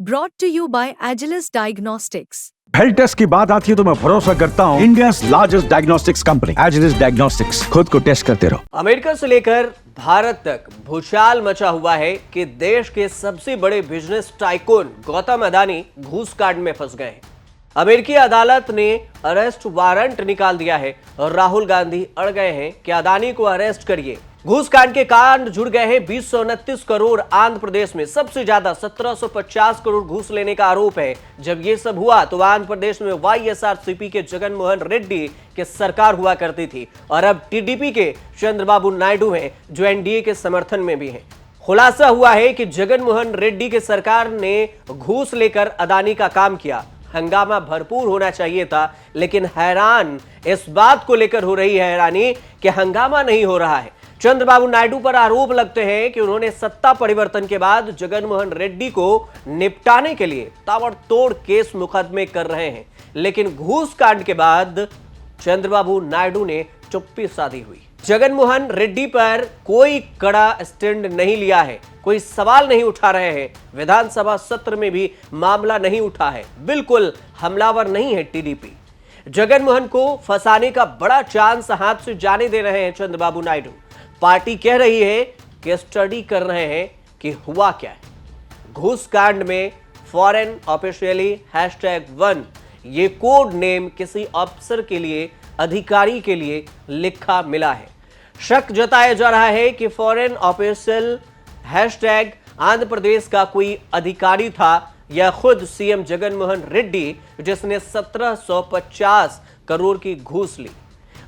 Brought to you by Agilus Diagnostics. Health test की बात आती है तो मैं भरोसा करता हूँ India largest diagnostics company Agilus Diagnostics. खुद को टेस्ट करते रहो। अमेरिका से लेकर भारत तक भूचाल मचा हुआ है कि देश के सबसे बड़े बिजनेस टाइकून गौतम अदानी घूस कांड में फंस गए हैं। अमेरिकी अदालत ने अरेस्ट वारंट निकाल दिया है और राहुल गांधी अड़ गए हैं कि अदानी को अरेस्ट करिए। घूस कांड के कांड जुड़ गए हैं 229 करोड़। आंध्र प्रदेश में सबसे ज्यादा 1750 करोड़ घूस लेने का आरोप है। जब ये सब हुआ तो आंध्र प्रदेश में वाईएसआरसीपी के जगन मोहन रेड्डी की सरकार हुआ करती थी और अब टीडीपी के चंद्रबाबू नायडू हैं जो एनडीए के समर्थन में भी हैं। खुलासा हुआ है कि जगन मोहन रेड्डी की सरकार ने घूस लेकर अदानी का काम किया। हंगामा भरपूर होना चाहिए था, लेकिन हैरान इस बात को लेकर हो रही है हैरानी कि हंगामा नहीं हो रहा है। चंद्रबाबू नायडू पर आरोप लगते हैं कि उन्होंने सत्ता परिवर्तन के बाद जगन मोहन रेड्डी को निपटाने के लिए ताबड़तोड़ केस मुकदमे कर रहे हैं, लेकिन घूस कांड के बाद चंद्रबाबू नायडू ने चुप्पी साधी हुई। जगन मोहन रेड्डी पर कोई कड़ा स्टैंड नहीं लिया है, कोई सवाल नहीं उठा रहे हैं। विधानसभा सत्र में भी मामला नहीं उठा है। बिल्कुल हमलावर नहीं है टीडीपी। जगन मोहन को फंसाने का बड़ा चांस हाथ से जाने दे रहे हैं चंद्रबाबू नायडू। पार्टी कह रही है कि स्टडी कर रहे हैं कि हुआ क्या है। घूस कांड में फॉरेन ऑफिशियली #1 ये कोड नेम किसी अफसर के लिए, अधिकारी के लिए लिखा मिला है। शक जताया जा रहा है कि फॉरेन ऑफिशियल #आंध्र प्रदेश का कोई अधिकारी था या खुद सीएम जगन मोहन रेड्डी, जिसने 1750 करोड़ की घूस ली।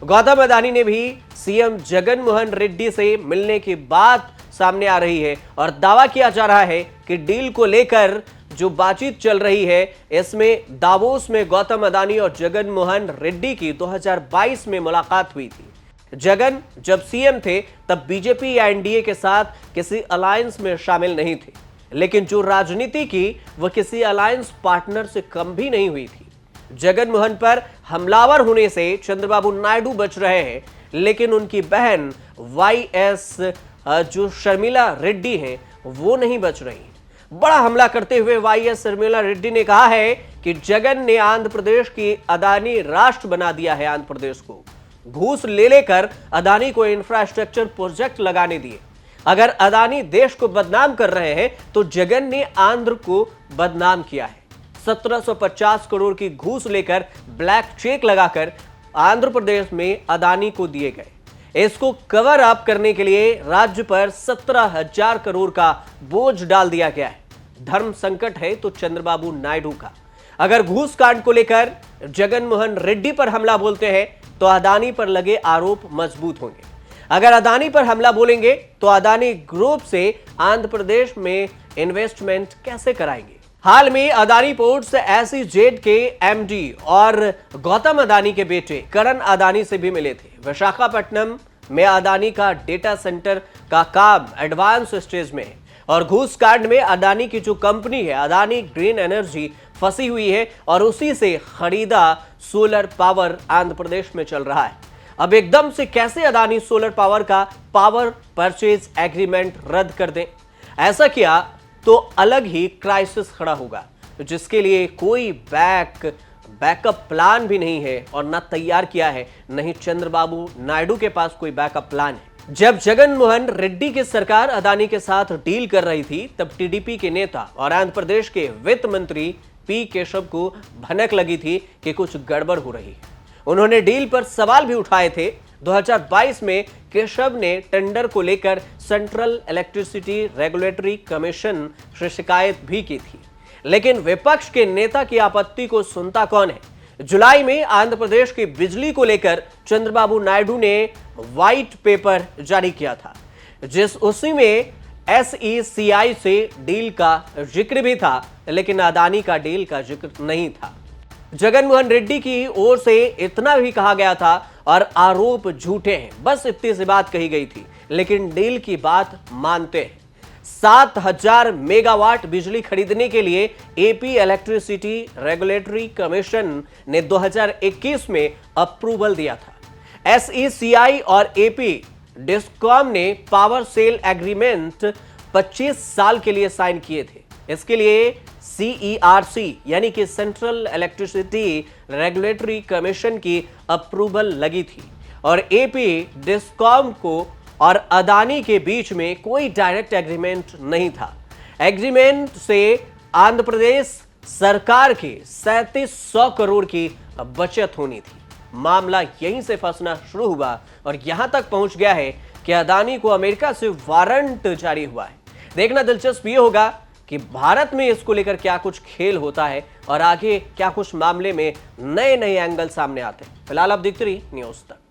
गौतम अदानी ने भी सीएम जगन मोहन रेड्डी से मिलने की बात सामने आ रही है और दावा किया जा रहा है कि डील को लेकर जो बातचीत चल रही है, इसमें दावोस में गौतम अदानी और जगन मोहन रेड्डी की 2022 में मुलाकात हुई थी। जगन जब सीएम थे तब बीजेपी या एनडीए के साथ किसी अलायंस में शामिल नहीं थे, लेकिन जो राजनीति की वह किसी अलायंस पार्टनर से कम भी नहीं हुई थी। जगन मोहन पर हमलावर होने से चंद्रबाबू नायडू बच रहे हैं, लेकिन उनकी बहन वाईएस जो शर्मिला रेड्डी हैं वो नहीं बच रही। बड़ा हमला करते हुए वाईएस शर्मिला रेड्डी ने कहा है कि जगन ने आंध्र प्रदेश की अदानी राष्ट्र बना दिया है। आंध्र प्रदेश को घूस ले लेकर अदानी को इंफ्रास्ट्रक्चर प्रोजेक्ट लगाने दिए। अगर अदानी देश को बदनाम कर रहे हैं तो जगन ने आंध्र को बदनाम किया है। 1750 करोड़ की घूस लेकर ब्लैक चेक लगाकर आंध्र प्रदेश में अदानी को दिए गए। इसको कवर अप करने के लिए राज्य पर 17,000 करोड़ का बोझ डाल दिया गया है। धर्म संकट है तो चंद्रबाबू नायडू का। अगर घूस कांड को लेकर जगन मोहन रेड्डी पर हमला बोलते हैं तो अदानी पर लगे आरोप मजबूत होंगे। अगर अदानी पर हमला बोलेंगे तो अदानी ग्रुप से आंध्र प्रदेश में इन्वेस्टमेंट कैसे कराएंगे। हाल में अदानी पोर्ट्स SEZ के MD और गौतम अदानी के बेटे करण अदानी से भी मिले थे। विशाखापट्टनम में अदानी का डेटा सेंटर का काम एडवांस स्टेज में है और घूस कांड में अदानी की जो कंपनी है अदानी ग्रीन एनर्जी फंसी हुई है और उसी से खरीदा सोलर पावर आंध्र प्रदेश में चल रहा है। अब एकदम से कैसे अदानी सोलर पावर का पावर परचेज एग्रीमेंट रद्द कर दें? ऐसा किया तो अलग ही क्राइसिस खड़ा होगा, जिसके लिए कोई बैकअप प्लान भी नहीं है और ना तैयार किया है, नहीं चंद्रबाबू नायडू के पास कोई बैकअप प्लान है। जब जगन मोहन रेड्डी की सरकार अदानी के साथ डील कर रही थी तब टीडीपी के नेता और आंध्र प्रदेश के वित्त मंत्री पी केशव को भनक लगी थी कि कुछ गड़बड़ हो रही है। उन्होंने डील पर सवाल भी उठाए थे। 2022 में केशव ने टेंडर को लेकर सेंट्रल इलेक्ट्रिसिटी रेगुलेटरी कमीशन से शिकायत भी की थी, लेकिन विपक्ष के नेता की आपत्ति को सुनता कौन है। जुलाई में आंध्र प्रदेश की बिजली को लेकर चंद्रबाबू नायडू ने व्हाइट पेपर जारी किया था, उसी में SECI से डील का जिक्र भी था, लेकिन अदानी का डील का जिक्र नहीं था। जगन मोहन रेड्डी की ओर से इतना भी कहा गया था और आरोप झूठे हैं, बस इतनी सी बात कही गई थी, लेकिन डील की बात मानते हैं। 7,000 मेगावाट बिजली खरीदने के लिए एपी इलेक्ट्रिसिटी रेगुलेटरी कमीशन ने 2021 में अप्रूवल दिया था। SECI और एपी डिस्कॉम ने पावर सेल एग्रीमेंट 25 साल के लिए साइन किए थे। इसके लिए CERC यानी कि सेंट्रल इलेक्ट्रिसिटी रेगुलेटरी कमीशन की अप्रूवल लगी थी और AP डिस्कॉम को और अदानी के बीच में कोई डायरेक्ट एग्रीमेंट नहीं था। एग्रीमेंट से आंध्र प्रदेश सरकार के 3700 करोड़ की बचत होनी थी। मामला यहीं से फंसना शुरू हुआ और यहां तक पहुंच गया है कि अदानी को अमेरिका से वारंट जारी हुआ है। देखना दिलचस्प ये होगा कि भारत में इसको लेकर क्या कुछ खेल होता है और आगे क्या कुछ मामले में नए नए एंगल सामने आते हैं। फिलहाल आप देखते रहिए न्यूज़ तक।